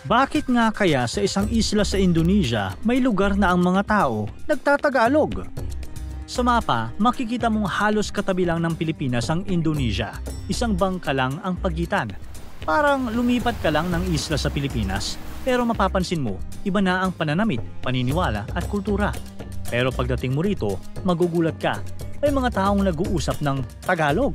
Bakit nga kaya sa isang isla sa Indonesia may lugar na ang mga tao nagtatagalog? Sa mapa, makikita mong halos katabi lang ng Pilipinas ang Indonesia. Isang bangka lang ang pagitan. Parang lumipat ka lang ng isla sa Pilipinas, pero mapapansin mo, iba na ang pananamit, paniniwala at kultura. Pero pagdating mo rito, magugulat ka. May mga taong nag-uusap ng Tagalog.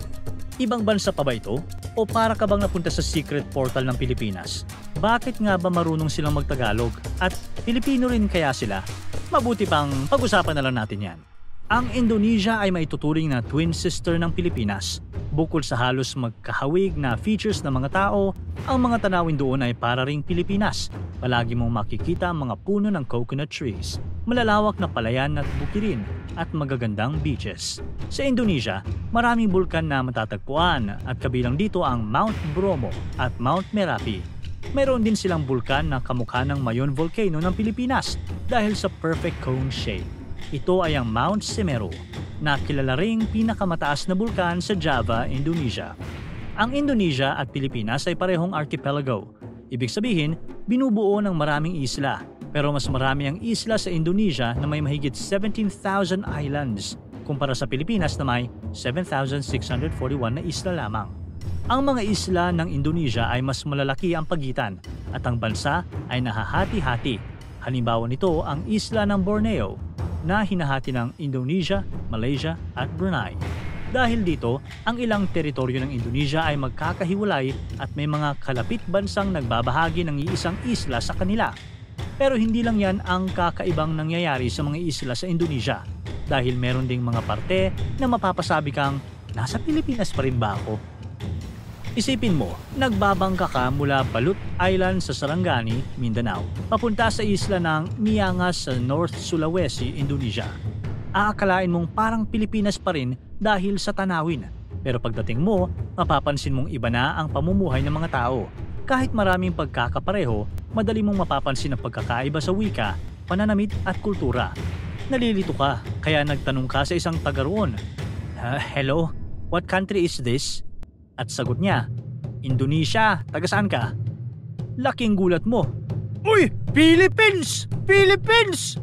Ibang bansa pa ba ito? O para ka bang napunta sa secret portal ng Pilipinas? Bakit nga ba marunong silang magtagalog? At Pilipino rin kaya sila? Mabuti pang pag-usapan na lang natin yan. Ang Indonesia ay maituturing na twin sister ng Pilipinas. Bukod sa halos magkahawig na features ng mga tao, ang mga tanawin doon ay para ring Pilipinas. Palagi mong makikita ang mga puno ng coconut trees, malalawak na palayan at bukirin, at magagandang beaches. Sa Indonesia, maraming bulkan na matatagpuan at kabilang dito ang Mount Bromo at Mount Merapi. Mayroon din silang bulkan na kamukha ng Mayon Volcano ng Pilipinas dahil sa perfect cone shape. Ito ay ang Mount Semeru, na kilala ring pinakamataas na bulkan sa Java, Indonesia. Ang Indonesia at Pilipinas ay parehong archipelago. Ibig sabihin, binubuo ng maraming isla. Pero mas marami ang isla sa Indonesia na may mahigit 17,000 islands, kumpara sa Pilipinas na may 7,641 na isla lamang. Ang mga isla ng Indonesia ay mas malalaki ang pagitan at ang bansa ay nahahati-hati. Halimbawa nito ang isla ng Borneo, na hinahati ng Indonesia, Malaysia at Brunei. Dahil dito, ang ilang teritoryo ng Indonesia ay magkakahiwalay at may mga kalapit bansang nagbabahagi ng iisang isla sa kanila. Pero hindi lang yan ang kakaibang nangyayari sa mga isla sa Indonesia dahil meron ding mga parte na mapapasabi kang, nasa Pilipinas pa rin ba ako? Isipin mo, nagbabangka ka mula Balut Island sa Sarangani, Mindanao, papunta sa isla ng Miangas sa North Sulawesi, Indonesia. Aakalain mong parang Pilipinas pa rin dahil sa tanawin. Pero pagdating mo, mapapansin mong iba na ang pamumuhay ng mga tao. Kahit maraming pagkakapareho, madali mong mapapansin ang pagkakaiba sa wika, pananamit at kultura. Nalilito ka, kaya nagtanong ka sa isang taga roon. Hello, what country is this? At sagot niya, Indonesia, taga saan ka? Laking gulat mo. Uy, Philippines! Philippines!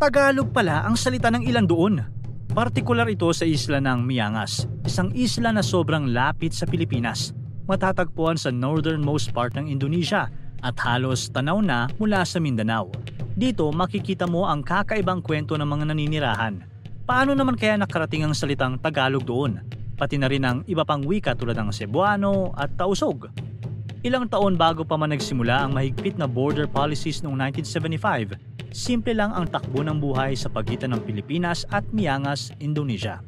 Tagalog pala ang salita ng ilan doon. Partikular ito sa isla ng Miangas, isang isla na sobrang lapit sa Pilipinas. Matatagpuan sa northernmost part ng Indonesia at halos tanaw na mula sa Mindanao. Dito makikita mo ang kakaibang kwento ng mga naninirahan. Paano naman kaya nakarating ang salitang Tagalog doon? Pati na rin ang iba pang wika tulad ng Cebuano at Tausog. Ilang taon bago pa man nagsimula ang mahigpit na border policies noong 1975, simple lang ang takbo ng buhay sa pagitan ng Pilipinas at Miangas, Indonesia.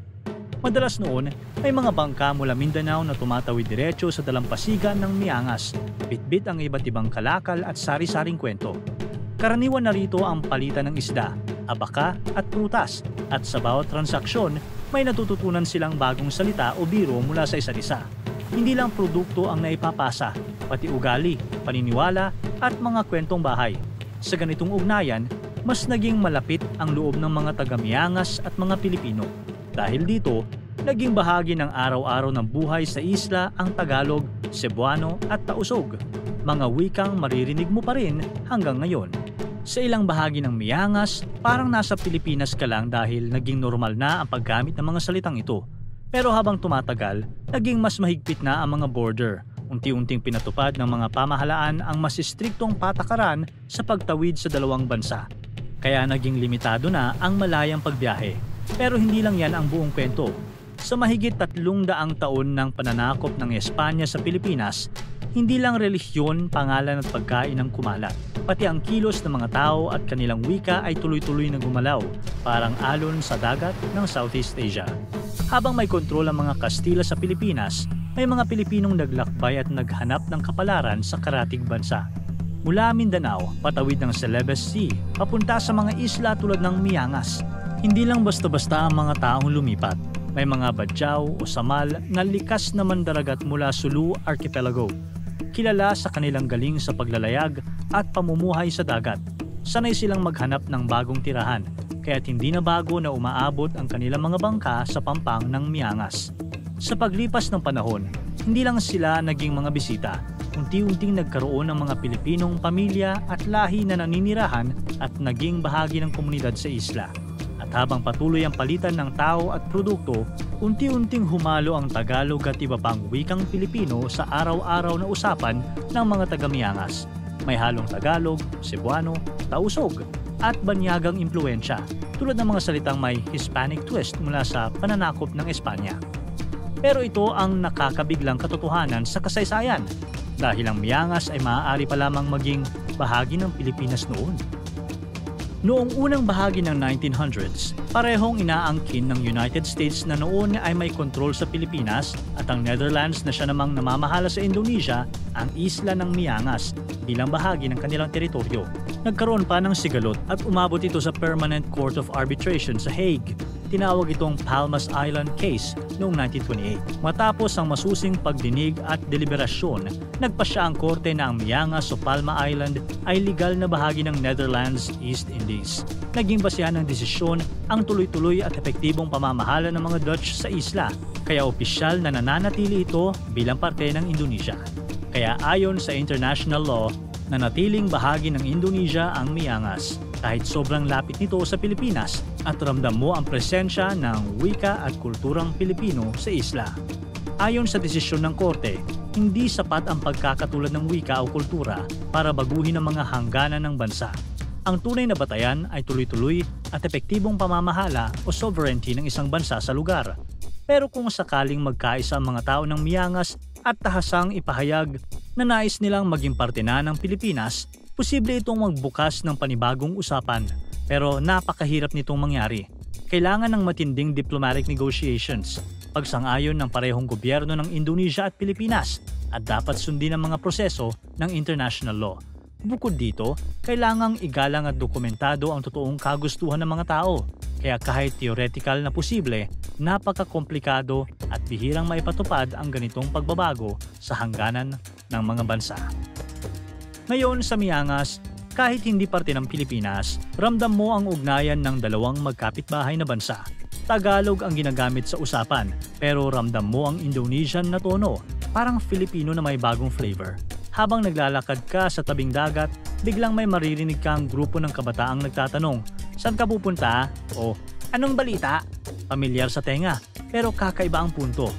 Madalas noon, may mga bangka mula Mindanao na tumatawid diretso sa dalampasigan ng Miangas, bitbit ang iba't ibang kalakal at sari-saring kwento. Karaniwan na rito ang palitan ng isda, abaka at prutas, at sa bawat transaksyon, may natututunan silang bagong salita o biro mula sa isa't isa. Hindi lang produkto ang naipapasa, pati ugali, paniniwala at mga kwentong bahay. Sa ganitong ugnayan, mas naging malapit ang loob ng mga taga-Miangas at mga Pilipino. Dahil dito, naging bahagi ng araw-araw ng buhay sa isla ang Tagalog, Cebuano at Tausog. Mga wikang maririnig mo pa rin hanggang ngayon. Sa ilang bahagi ng Miangas, parang nasa Pilipinas ka lang dahil naging normal na ang paggamit ng mga salitang ito. Pero habang tumatagal, naging mas mahigpit na ang mga border. Unti-unting pinatupad ng mga pamahalaan ang mas istriktong patakaran sa pagtawid sa dalawang bansa. Kaya naging limitado na ang malayang pagbiyahe. Pero hindi lang yan ang buong kwento. Sa mahigit 300 taon ng pananakop ng Espanya sa Pilipinas, hindi lang relihiyon, pangalan at pagkain ang kumalat. Pati ang kilos ng mga tao at kanilang wika ay tuloy-tuloy na gumalaw, parang alon sa dagat ng Southeast Asia. Habang may kontrol ang mga Kastila sa Pilipinas, may mga Pilipinong naglakbay at naghanap ng kapalaran sa karatig bansa. Mula Mindanao, patawid ng Celebes Sea, papunta sa mga isla tulad ng Miangas. Hindi lang basta-basta ang mga taong lumipat. May mga badyaw o samal na likas na mandaragat mula Sulu Archipelago. Kilala sa kanilang galing sa paglalayag at pamumuhay sa dagat. Sanay silang maghanap ng bagong tirahan, kaya't hindi na bago na umaabot ang kanilang mga bangka sa pampang ng Miangas. Sa paglipas ng panahon, hindi lang sila naging mga bisita, unti-unting nagkaroon ng mga Pilipinong pamilya at lahi na naninirahan at naging bahagi ng komunidad sa isla. At habang patuloy ang palitan ng tao at produkto, unti-unting humalo ang Tagalog at iba pang wikang Pilipino sa araw-araw na usapan ng mga taga-Miangas. May halong Tagalog, Cebuano, Tausog at banyagang impluensya tulad ng mga salitang may Hispanic twist mula sa pananakop ng Espanya. Pero ito ang nakakabiglang katotohanan sa kasaysayan dahil ang Miangas ay maaari pa lamang maging bahagi ng Pilipinas noon. Noong unang bahagi ng 1900s, parehong inaangkin ng United States na noon ay may kontrol sa Pilipinas at ang Netherlands na siya namang namamahala sa Indonesia ang isla ng Miangas bilang bahagi ng kanilang teritoryo. Nagkaroon pa ng sigalot at umabot ito sa Permanent Court of Arbitration sa Hague. Tinawag itong Palmas Island Case noong 1928. Matapos ang masusing pagdinig at deliberasyon, nagpasya ang korte na ang Miangas o Palma Island ay legal na bahagi ng Netherlands East Indies. Naging basehan ng desisyon ang tuloy-tuloy at epektibong pamamahala ng mga Dutch sa isla, kaya opisyal na nananatili ito bilang parte ng Indonesia. Kaya ayon sa international law, nanatiling bahagi ng Indonesia ang Miangas kahit sobrang lapit nito sa Pilipinas at ramdam mo ang presensya ng wika at kulturang Pilipino sa isla. Ayon sa desisyon ng korte, hindi sapat ang pagkakatulad ng wika o kultura para baguhin ang mga hangganan ng bansa. Ang tunay na batayan ay tuloy-tuloy at epektibong pamamahala o sovereignty ng isang bansa sa lugar. Pero kung sakaling magkaisa ang mga tao ng Miangas at tahasang ipahayag na nais nilang maging parte na ng Pilipinas, posible itong magbukas ng panibagong usapan, pero napakahirap nitong mangyari. Kailangan ng matinding diplomatic negotiations, pagsang-ayon ng parehong gobyerno ng Indonesia at Pilipinas, at dapat sundin ang mga proseso ng international law. Bukod dito, kailangang igalang at dokumentado ang totoong kagustuhan ng mga tao, kaya kahit theoretical na posible, napakakomplikado at bihirang maipatupad ang ganitong pagbabago sa hangganan ng mga bansa. Ngayon sa Miangas, kahit hindi parte ng Pilipinas, ramdam mo ang ugnayan ng dalawang magkapitbahay na bansa. Tagalog ang ginagamit sa usapan, pero ramdam mo ang Indonesian na tono, parang Filipino na may bagong flavor. Habang naglalakad ka sa tabing dagat, biglang may maririnig kang grupo ng kabataang nagtatanong, "Saan ka pupunta?" o "Anong balita?" Pamilyar sa tenga, pero kakaiba ang punto.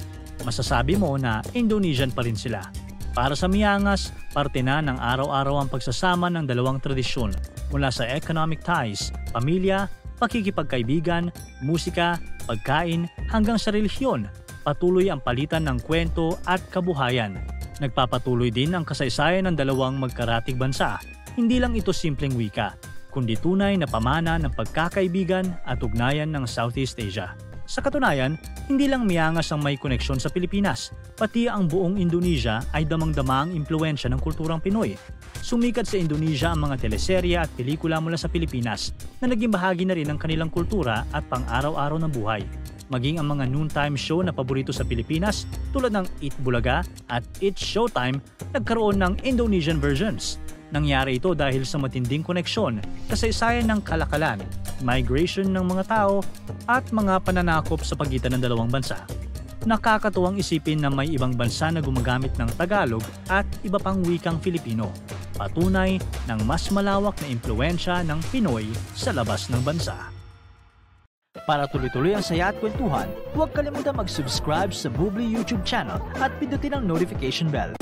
Masasabi mo na Indonesian pa rin sila. Para sa Miangas, parte na ng araw-araw ang pagsasama ng dalawang tradisyon mula sa economic ties, pamilya, pakikipagkaibigan, musika, pagkain, hanggang sa relihiyon. Patuloy ang palitan ng kwento at kabuhayan. Nagpapatuloy din ang kasaysayan ng dalawang magkaratig bansa. Hindi lang ito simpleng wika, kundi tunay na pamana ng pagkakaibigan at ugnayan ng Southeast Asia. Sa katunayan, hindi lang Miangas ang may koneksyon sa Pilipinas, pati ang buong Indonesia ay damang-dama ang impluensya ng kulturang Pinoy. Sumikat sa Indonesia ang mga teleserye at pelikula mula sa Pilipinas na naging bahagi na rin ng kanilang kultura at pang-araw-araw na buhay. Maging ang mga noontime show na paborito sa Pilipinas tulad ng Eat Bulaga at It's Showtime nagkaroon ng Indonesian versions. Nangyari ito dahil sa matinding koneksyon, kasaysayan ng kalakalan, migration ng mga tao, at mga pananakop sa pagitan ng dalawang bansa. Nakakatuwang isipin na may ibang bansa na gumagamit ng Tagalog at iba pang wikang Filipino, patunay ng mas malawak na impluensya ng Pinoy sa labas ng bansa. Para tuloy-tuloy ang saya at kwentuhan, huwag kalimutan mag-subscribe sa Bubbly YouTube channel at pindutin ang notification bell.